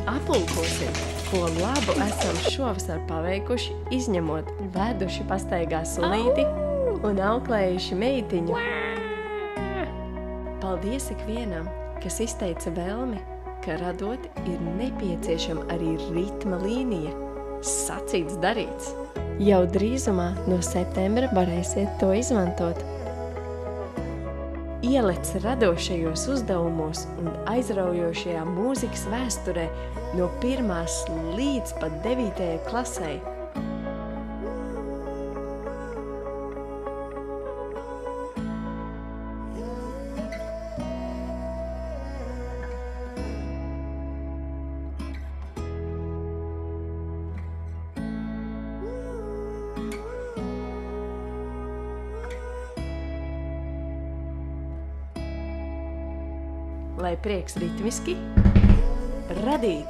Apulkosim, ko labu esam šovasar paveikuši, izņemot veduši pastaigā sulīti un auklējuši meitiņu. Paldies ikvienam, kas izteica vēlmi, ka radot ir nepieciešama arī ritma līnija. Sacīts darīts. Jau drīzumā no septembra varēsiet to izmantot. Ielec radošajos uzdevumos un aizraujošajā mūzikas vēsturē no 1. līdz pat 9. klasei. Lai prieks ritmiski radīt.